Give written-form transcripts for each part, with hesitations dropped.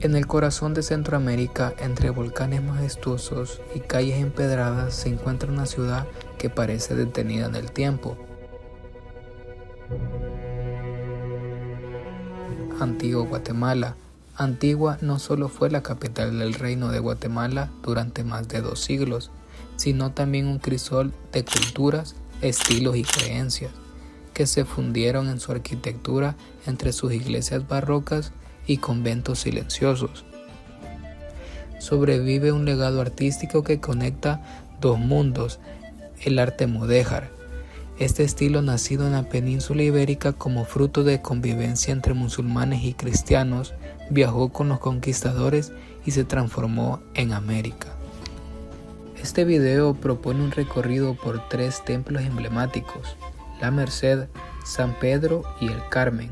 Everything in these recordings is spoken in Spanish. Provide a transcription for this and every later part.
En el corazón de Centroamérica, entre volcanes majestuosos y calles empedradas, se encuentra una ciudad que parece detenida en el tiempo. Antigua Guatemala. Antigua no solo fue la capital del Reino de Guatemala durante más de 2 siglos, sino también un crisol de culturas, estilos y creencias, que se fundieron en su arquitectura entre sus iglesias barrocas y conventos silenciosos. Sobrevive un legado artístico que conecta 2 mundos, el arte mudéjar. Este estilo, nacido en la península ibérica como fruto de convivencia entre musulmanes y cristianos, viajó con los conquistadores y se transformó en América. Este video propone un recorrido por 3 templos emblemáticos, La Merced, San Pedro y el Carmen,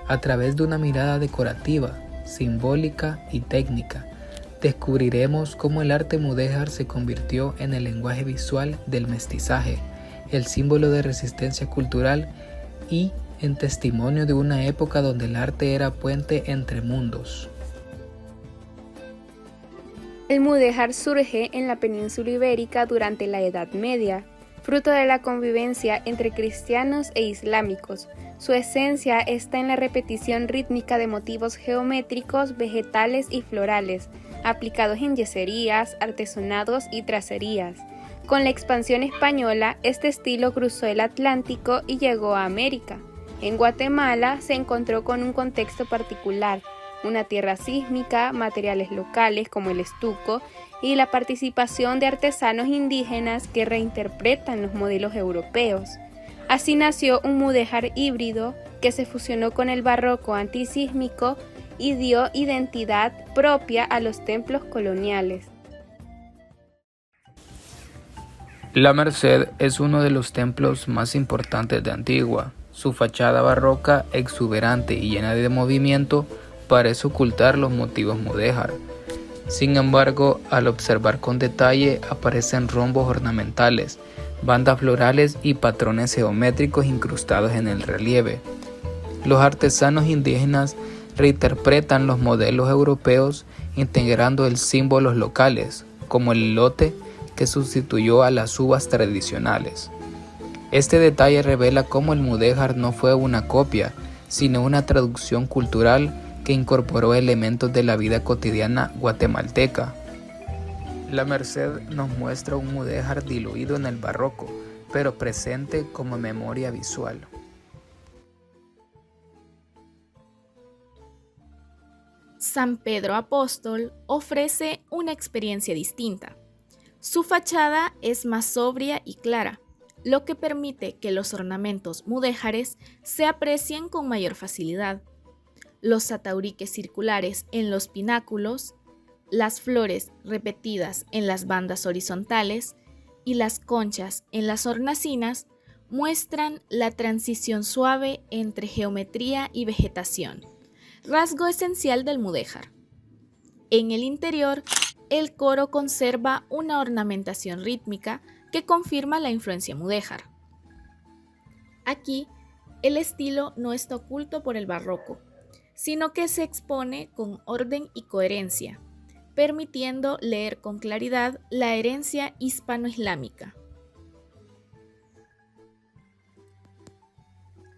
a través de una mirada decorativa, simbólica y técnica. Descubriremos cómo el arte mudéjar se convirtió en el lenguaje visual del mestizaje, el símbolo de resistencia cultural y en testimonio de una época donde el arte era puente entre mundos. El mudéjar surge en la península ibérica durante la Edad Media, fruto de la convivencia entre cristianos e islámicos. Su esencia está en la repetición rítmica de motivos geométricos, vegetales y florales, aplicados en yeserías, artesonados y tracerías. Con la expansión española, este estilo cruzó el Atlántico y llegó a América. En Guatemala se encontró con un contexto particular, una tierra sísmica, materiales locales como el estuco y la participación de artesanos indígenas que reinterpretan los modelos europeos. Así nació un mudéjar híbrido que se fusionó con el barroco antisísmico y dio identidad propia a los templos coloniales. La Merced es uno de los templos más importantes de Antigua. Su fachada barroca, exuberante y llena de movimiento, parece ocultar los motivos mudéjar. Sin embargo, al observar con detalle, aparecen rombos ornamentales, bandas florales y patrones geométricos incrustados en el relieve. Los artesanos indígenas reinterpretan los modelos europeos, integrando símbolos locales, como el elote, que sustituyó a las uvas tradicionales. Este detalle revela cómo el mudéjar no fue una copia, sino una traducción cultural que incorporó elementos de la vida cotidiana guatemalteca. La Merced nos muestra un mudéjar diluido en el barroco, pero presente como memoria visual. San Pedro Apóstol ofrece una experiencia distinta. Su fachada es más sobria y clara, lo que permite que los ornamentos mudéjares se aprecien con mayor facilidad. Los atauriques circulares en los pináculos, las flores repetidas en las bandas horizontales y las conchas en las hornacinas muestran la transición suave entre geometría y vegetación, rasgo esencial del mudéjar. En el interior, el coro conserva una ornamentación rítmica que confirma la influencia mudéjar. Aquí, el estilo no está oculto por el barroco, sino que se expone con orden y coherencia, permitiendo leer con claridad la herencia hispano-islámica.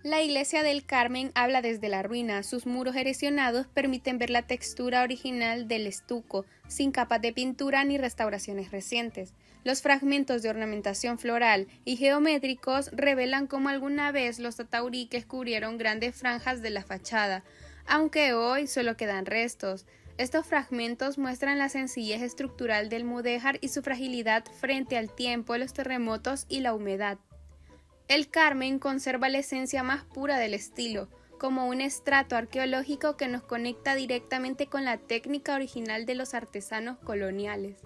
La iglesia del Carmen habla desde la ruina. Sus muros erosionados permiten ver la textura original del estuco, sin capas de pintura ni restauraciones recientes. Los fragmentos de ornamentación floral y geométricos revelan cómo alguna vez los atauriques cubrieron grandes franjas de la fachada, aunque hoy solo quedan restos. Estos fragmentos muestran la sencillez estructural del mudéjar y su fragilidad frente al tiempo, los terremotos y la humedad. El Carmen conserva la esencia más pura del estilo, como un estrato arqueológico que nos conecta directamente con la técnica original de los artesanos coloniales.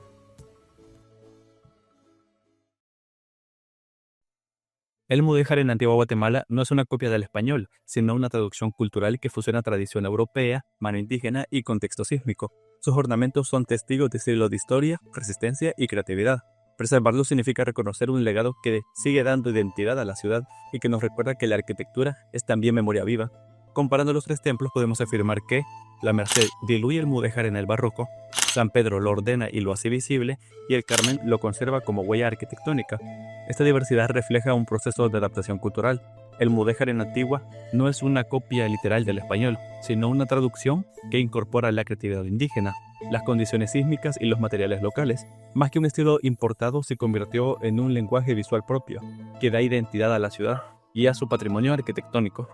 El mudéjar en Antigua Guatemala no es una copia del español, sino una traducción cultural que fusiona tradición europea, mano indígena y contexto sísmico. Sus ornamentos son testigos de siglos de historia, resistencia y creatividad. Preservarlo significa reconocer un legado que sigue dando identidad a la ciudad y que nos recuerda que la arquitectura es también memoria viva. Comparando los tres templos podemos afirmar que la Merced diluye el mudéjar en el barroco, San Pedro lo ordena y lo hace visible, y el Carmen lo conserva como huella arquitectónica. Esta diversidad refleja un proceso de adaptación cultural. El mudéjar en Antigua no es una copia literal del español, sino una traducción que incorpora la creatividad indígena, las condiciones sísmicas y los materiales locales. Más que un estilo importado, se convirtió en un lenguaje visual propio, que da identidad a la ciudad y a su patrimonio arquitectónico.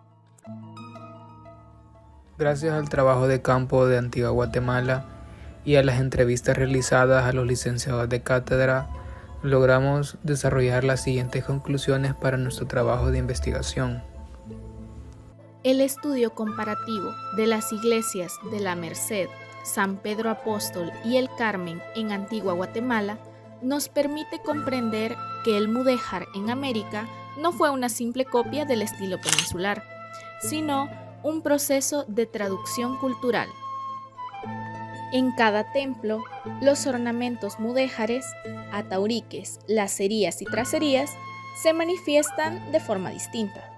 Gracias al trabajo de campo de Antigua Guatemala y a las entrevistas realizadas a los licenciados de cátedra, logramos desarrollar las siguientes conclusiones para nuestro trabajo de investigación. El estudio comparativo de las iglesias de la Merced, San Pedro Apóstol y el Carmen en Antigua Guatemala nos permite comprender que el mudéjar en América no fue una simple copia del estilo peninsular, sino un proceso de traducción cultural. En cada templo, los ornamentos mudéjares, atauriques, lacerías y tracerías se manifiestan de forma distinta.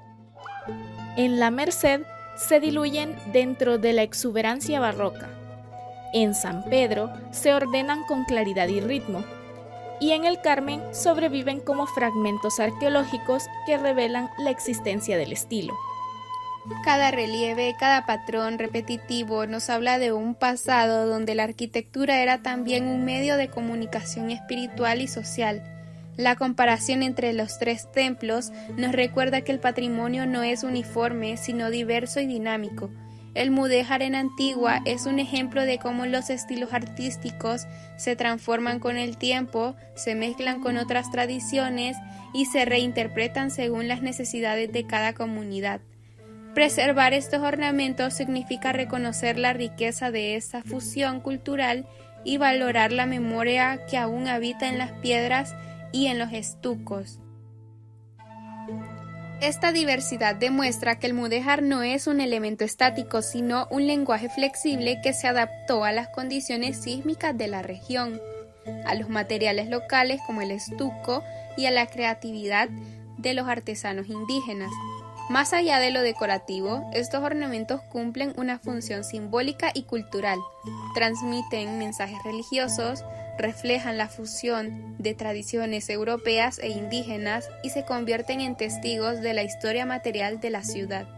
En la Merced se diluyen dentro de la exuberancia barroca. En San Pedro se ordenan con claridad y ritmo, y en el Carmen sobreviven como fragmentos arqueológicos que revelan la existencia del estilo. Cada relieve, cada patrón repetitivo nos habla de un pasado donde la arquitectura era también un medio de comunicación espiritual y social. La comparación entre los tres templos nos recuerda que el patrimonio no es uniforme, sino diverso y dinámico. El mudéjar en Antigua es un ejemplo de cómo los estilos artísticos se transforman con el tiempo, se mezclan con otras tradiciones y se reinterpretan según las necesidades de cada comunidad. Preservar estos ornamentos significa reconocer la riqueza de esa fusión cultural y valorar la memoria que aún habita en las piedras y en los estucos. Esta diversidad demuestra que el mudéjar no es un elemento estático, sino un lenguaje flexible que se adaptó a las condiciones sísmicas de la región, a los materiales locales como el estuco y a la creatividad de los artesanos indígenas. Más allá de lo decorativo, estos ornamentos cumplen una función simbólica y cultural, transmiten mensajes religiosos, reflejan la fusión de tradiciones europeas e indígenas y se convierten en testigos de la historia material de la ciudad.